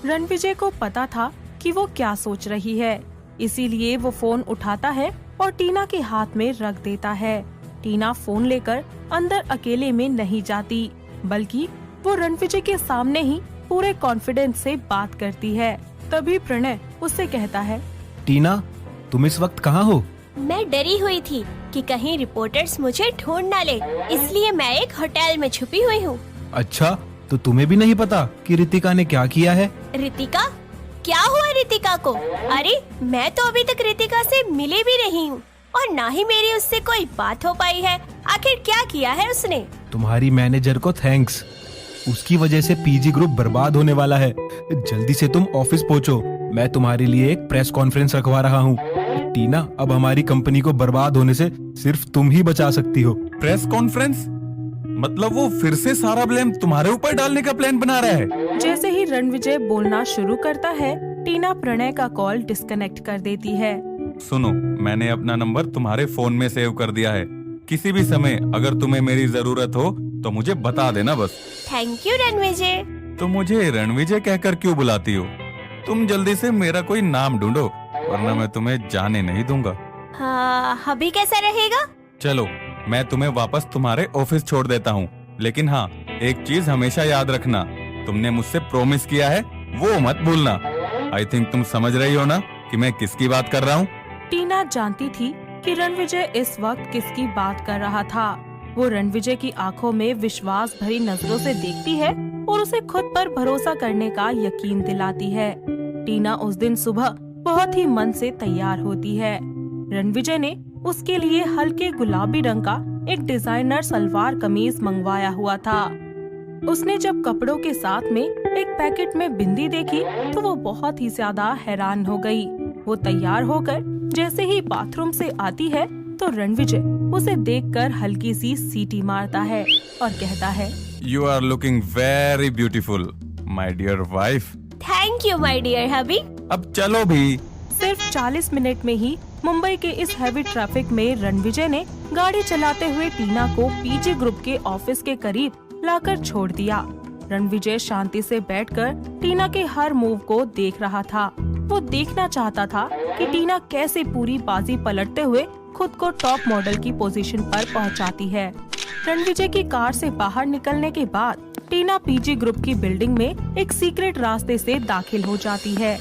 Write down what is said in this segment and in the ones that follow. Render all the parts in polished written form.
रणविजय को पता था कि वो क्या सोच रही है, इसीलिए वो फोन उठाता है और टीना के हाथ में रख देता है। टीना फोन लेकर अंदर अकेले में नहीं जाती, बल्कि वो रणविजय के सामने ही पूरे कॉन्फिडेंस से बात करती है। तभी प्रणय उससे कहता है, टीना, तुम इस वक्त कहाँ हो? मैं डरी हुई थी कि कहीं रिपोर्टर्स मुझे ढूंढ ना ले, इसलिए मैं एक होटल में छुपी हुई हूँ। अच्छा, तो तुम्हें भी नहीं पता कि रितिका ने क्या किया है? रितिका? क्या हुआ रितिका को? अरे मैं तो अभी तक रितिका से मिली भी नहीं हूँ और ना ही मेरी उससे कोई बात हो पाई है। आखिर क्या किया है उसने? तुम्हारी मैनेजर को थैंक्स। उसकी वजह से पीजी ग्रुप बर्बाद होने वाला है। जल्दी से तुम ऑफिस पहुँचो, मैं तुम्हारे लिए एक प्रेस कॉन्फ्रेंस रखवा रहा हूँ। टीना, अब हमारी कंपनी को बर्बाद होने से सिर्फ तुम ही बचा सकती हो। Press conference? मतलब वो फिर से सारा ब्लेम तुम्हारे ऊपर डालने का प्लान बना रहा है? जैसे ही रणविजय बोलना शुरू करता है, टीना प्रणय का कॉल डिस्कनेक्ट कर देती है। सुनो, मैंने अपना नंबर तुम्हारे फोन में सेव कर दिया है। किसी भी समय अगर तुम्हें मेरी जरूरत हो तो मुझे बता देना बस। Thank you Ranvijay. तो मुझे रणविजय कहकर क्यों बुलाती हो? तुम जल्दी से मेरा कोई नाम ढूंढो, वरना मैं तुम्हें जाने नहीं दूंगा। हाँ, अभी कैसा रहेगा? चलो, मैं तुम्हें वापस तुम्हारे ऑफिस छोड़ देता हूँ, लेकिन हाँ, एक चीज हमेशा याद रखना, तुमने मुझसे प्रॉमिस किया है वो मत भूलना। आई थिंक तुम समझ रही हो ना कि मैं किसकी बात कर रहा हूँ? टीना जानती थी कि रणविजय इस वक्त किसकी बात कर रहा था। वो रणविजय की आंखों में विश्वास भरी नजरों से देखती है और उसे खुद पर भरोसा करने का यकीन दिलाती है। टीना उस दिन सुबह बहुत ही मन से तैयार होती है। रणविजय ने उसके लिए हल्के गुलाबी रंग का एक डिजाइनर सलवार कमीज मंगवाया हुआ था। उसने जब कपड़ों के साथ में एक पैकेट में बिंदी देखी तो वो बहुत ही ज्यादा हैरान हो गई। वो तैयार होकर जैसे ही बाथरूम से आती है तो रणविजय उसे देखकर हल्की सी सीटी मारता है और कहता है, you are looking very beautiful my dear wife. Thank you my dear hubby. अब चलो भी। सिर्फ 40 मिनट में ही मुंबई के इस हैवी ट्रैफिक में रणविजय ने गाड़ी चलाते हुए टीना को पीजी ग्रुप के ऑफिस के करीब लाकर छोड़ दिया। रणविजय शांति से बैठकर टीना के हर मूव को देख रहा था। वो देखना चाहता था कि टीना कैसे पूरी बाजी पलटते हुए खुद को टॉप मॉडल की पोजीशन पर पहुंचाती है। रणविजय की कार से बाहर निकलने के बाद टीना पीजी ग्रुप की बिल्डिंग में एक सीक्रेट रास्ते से दाखिल हो जाती है।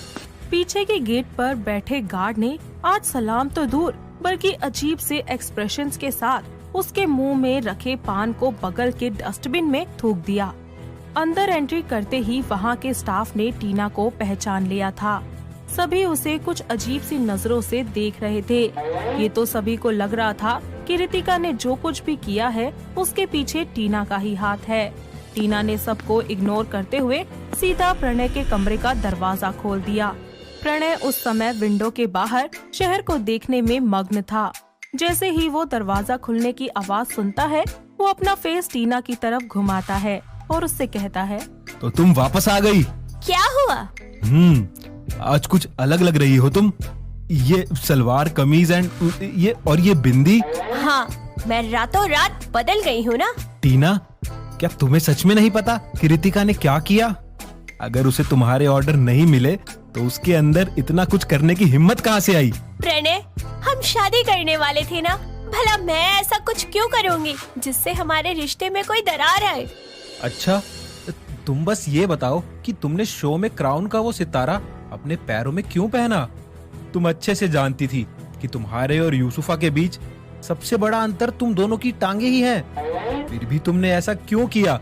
पीछे के गेट पर बैठे गार्ड ने आज सलाम तो दूर बल्कि अजीब से एक्सप्रेशंस के साथ उसके मुंह में रखे पान को बगल के डस्टबिन में थूक दिया। अंदर एंट्री करते ही वहाँ के स्टाफ ने टीना को पहचान लिया था। सभी उसे कुछ अजीब सी नजरों से देख रहे थे। ये तो सभी को लग रहा था कि रितिका ने जो कुछ भी किया है उसके पीछे टीना का ही हाथ है। टीना ने सबको इग्नोर करते हुए सीधा प्रणय के कमरे का दरवाजा खोल दिया। प्रणय उस समय विंडो के बाहर शहर को देखने में मग्न था। जैसे ही वो दरवाजा खुलने की आवाज सुनता है, वो अपना फेस टीना की तरफ घुमाता है और उससे कहता है, तो तुम वापस आ गई? क्या हुआ? आज कुछ अलग लग रही हो तुम। ये सलवार कमीज एंड ये बिंदी। हाँ, मैं रातों रात बदल गई हूँ ना। टीना, क्या तुम्हें सच में नहीं पता कि रितिका ने क्या किया? अगर उसे तुम्हारे ऑर्डर नहीं मिले तो उसके अंदर इतना कुछ करने की हिम्मत कहाँ से आई? प्रणय, हम शादी करने वाले थे ना, भला मैं ऐसा कुछ क्यों करूँगी जिससे हमारे रिश्ते में कोई दरार आए? अच्छा, तुम बस ये बताओ कि तुमने शो में क्राउन का वो सितारा अपने पैरों में क्यों पहना? तुम अच्छे से जानती थी कि तुम्हारे और यूसुफा के बीच सबसे बड़ा अंतर तुम दोनों की टांगे ही हैं। फिर भी तुमने ऐसा क्यों किया?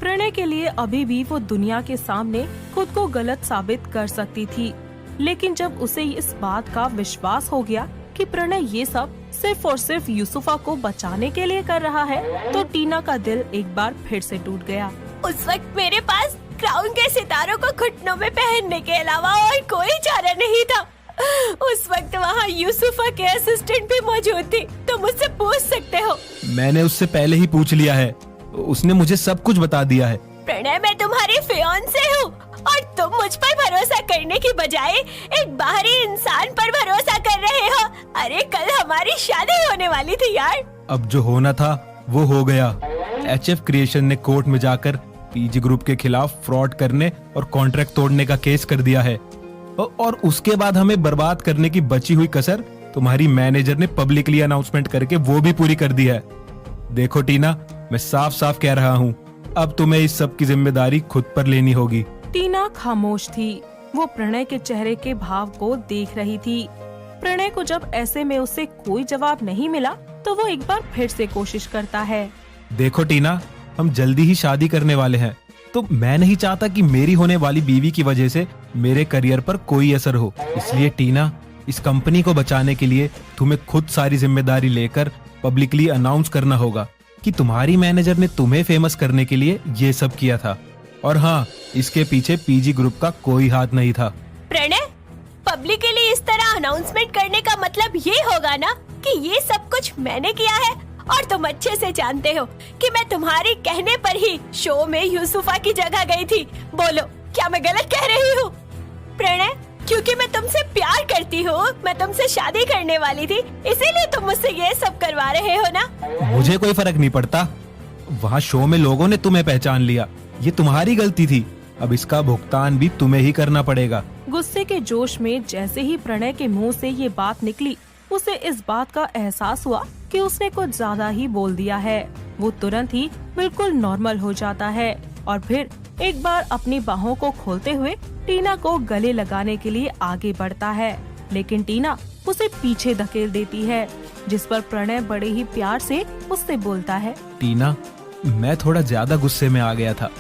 प्रणय के लिए अभी भी वो दुनिया के सामने खुद को गलत साबित कर सकती थी, लेकिन जब उसे इस बात का विश्वास हो गया कि प्रणय ये सब सिर्फ और सिर्फ यूसुफा को बचाने के लिए कर रहा है, तो टीना का दिल एक बार फिर से टूट गया। उस वक्त मेरे पास क्राउन के सितारों को घुटनों में पहनने के अलावा और कोई चारा नहीं था। उस वक्त वहाँ यूसुफा के असिस्टेंट भी मौजूद थी, तुम मुझसे पूछ सकते हो। मैंने उससे पहले ही पूछ लिया है, उसने मुझे सब कुछ बता दिया है। प्रणय, मैं तुम्हारी फियांसे हूँ और तुम मुझ पर भरोसा करने की बजाय एक बाहरी इंसान पर भरोसा कर रहे हो। अरे कल हमारी शादी होने वाली थी यार। अब जो होना था वो हो गया। HF क्रिएशन ने कोर्ट में जाकर पीजी ग्रुप के खिलाफ फ्रॉड करने और कॉन्ट्रैक्ट तोड़ने का केस कर दिया है। और उसके बाद हमें बर्बाद करने की बची हुई कसर तुम्हारी मैनेजर ने पब्लिकली अनाउंसमेंट करके वो भी पूरी कर दी है। देखो टीना, मैं साफ साफ कह रहा हूँ, अब तुम्हें इस सब की जिम्मेदारी खुद पर लेनी होगी। टीना खामोश थी। वो प्रणय के चेहरे के भाव को देख रही थी। प्रणय को जब ऐसे में उससे कोई जवाब नहीं मिला तो वो एक बार फिर से कोशिश करता है। देखो टीना, हम जल्दी ही शादी करने वाले हैं, तो मैं नहीं चाहता कि मेरी होने वाली बीवी की वजह से मेरे करियर पर कोई असर हो। इसलिए टीना, इस कंपनी को बचाने के लिए तुम्हें खुद सारी जिम्मेदारी लेकर पब्लिकली अनाउंस करना होगा कि तुम्हारी मैनेजर ने तुम्हें फेमस करने के लिए ये सब किया था। और हाँ, इसके पीछे पीजी ग्रुप का कोई हाथ नहीं था। प्रणय, पब्लिकली इस तरह अनाउंसमेंट करने का मतलब ये होगा ना कि ये सब कुछ मैंने किया है, और तुम अच्छे से जानते हो कि मैं तुम्हारे कहने पर ही शो में यूसुफा की जगह गई थी। बोलो, क्या मैं गलत कह रही हूँ? प्रणय, क्योंकि मैं तुमसे प्यार करती हूँ, मैं तुमसे शादी करने वाली थी, इसीलिए तुम मुझसे ये सब करवा रहे हो ना? मुझे कोई फर्क नहीं पड़ता। वहाँ शो में लोगों ने तुम्हें पहचान लिया, ये तुम्हारी गलती थी। अब इसका भुगतान भी तुम्हें ही करना पड़ेगा। गुस्से के जोश में जैसे ही प्रणय के मुंह से ये बात निकली, उसे इस बात का एहसास हुआ कि उसने कुछ ज्यादा ही बोल दिया है। वो तुरंत ही बिल्कुल नॉर्मल हो जाता है और फिर एक बार अपनी बाहों को खोलते हुए टीना को गले लगाने के लिए आगे बढ़ता है, लेकिन टीना उसे पीछे धकेल देती है, जिस पर प्रणय बड़े ही प्यार से उससे बोलता है। टीना, मैं थोड़ा ज्यादा गुस्से में आ गया था,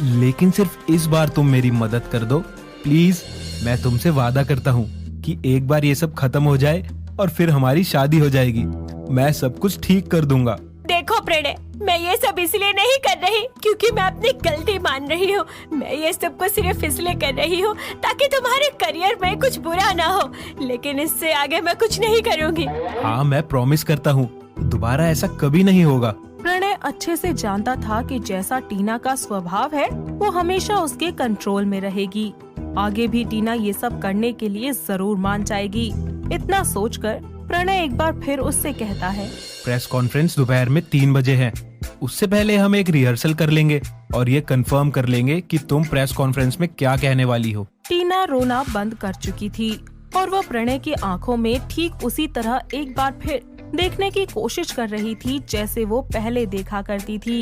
लेकिन सिर्फ इस बार तुम मेरी मदद कर दो प्लीज। मैं तुमसे वादा करता हूँ कि एक बार ये सब खत्म हो जाए और फिर हमारी शादी हो जाएगी। मैं सब कुछ ठीक कर दूंगा। देखो प्रणय, मैं ये सब इसलिए नहीं कर रही क्योंकि मैं अपनी गलती मान रही हूँ। मैं ये सब को सिर्फ इसलिए कर रही हूँ ताकि तुम्हारे करियर में कुछ बुरा ना हो, लेकिन इससे आगे मैं कुछ नहीं करूँगी। हाँ, मैं प्रॉमिस करता हूँ, दोबारा ऐसा कभी नहीं होगा। प्रणय अच्छे से जानता था कि जैसा टीना का स्वभाव है वो हमेशा उसके कंट्रोल में रहेगी। आगे भी टीना ये सब करने के लिए जरूर मान जाएगी। इतना सोचकर प्रणय एक बार फिर उससे कहता है, प्रेस कॉन्फ्रेंस दोपहर में 3 बजे है। उससे पहले हम एक रिहर्सल कर लेंगे और ये कंफर्म कर लेंगे कि तुम प्रेस कॉन्फ्रेंस में क्या कहने वाली हो। टीना रोना बंद कर चुकी थी और वो प्रणय की आंखों में ठीक उसी तरह एक बार फिर देखने की कोशिश कर रही थी जैसे वो पहले देखा करती थी।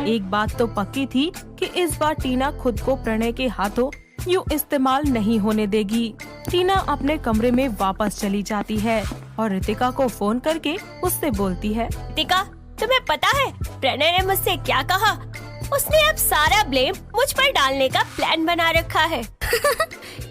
एक बात तो पक्की थी कि इस बार टीना खुद को प्रणय के हाथों यूं इस्तेमाल नहीं होने देगी। टीना अपने कमरे में वापस चली जाती है और रितिका को फोन करके उससे बोलती है, रितिका, तुम्हें पता है प्रणय ने मुझसे क्या कहा? उसने अब सारा ब्लेम मुझ पर डालने का प्लान बना रखा है।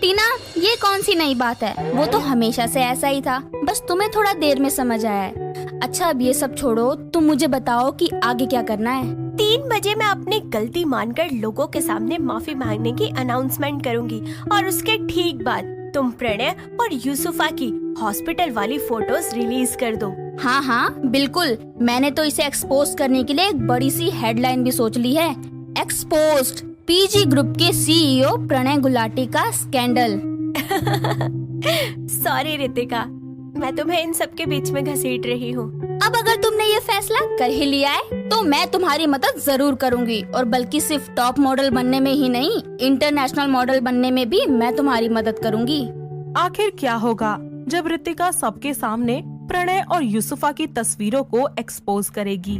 टीना, ये कौन सी नई बात है? वो तो हमेशा से ऐसा ही था, बस तुम्हें थोड़ा देर में समझ आया है। अच्छा, अब ये सब छोड़ो, तुम मुझे बताओ कि आगे क्या करना है। 3 बजे मैं अपनी गलती मानकर लोगों के सामने माफी मांगने की अनाउंसमेंट करूंगी और उसके ठीक बाद तुम प्रणय और यूसुफा की हॉस्पिटल वाली फोटोज रिलीज कर दो। हाँ हाँ बिल्कुल, मैंने तो इसे एक्सपोज करने के लिए एक बड़ी सी हेडलाइन भी सोच ली है। एक्सपोज्ड, पीजी ग्रुप के सीईओ प्रणय गुलाटी का स्कैंडल। सॉरी रितिका, मैं तुम्हें इन सब के बीच में घसीट रही हूँ। अब अगर तुमने ये फैसला कर ही लिया है तो मैं तुम्हारी मदद जरूर करूंगी, और बल्कि सिर्फ टॉप मॉडल बनने में ही नहीं, इंटरनेशनल मॉडल बनने में भी मैं तुम्हारी मदद करूंगी। आखिर क्या होगा जब रितिका सबके सामने प्रणय और यूसुफा की तस्वीरों को एक्सपोज करेगी।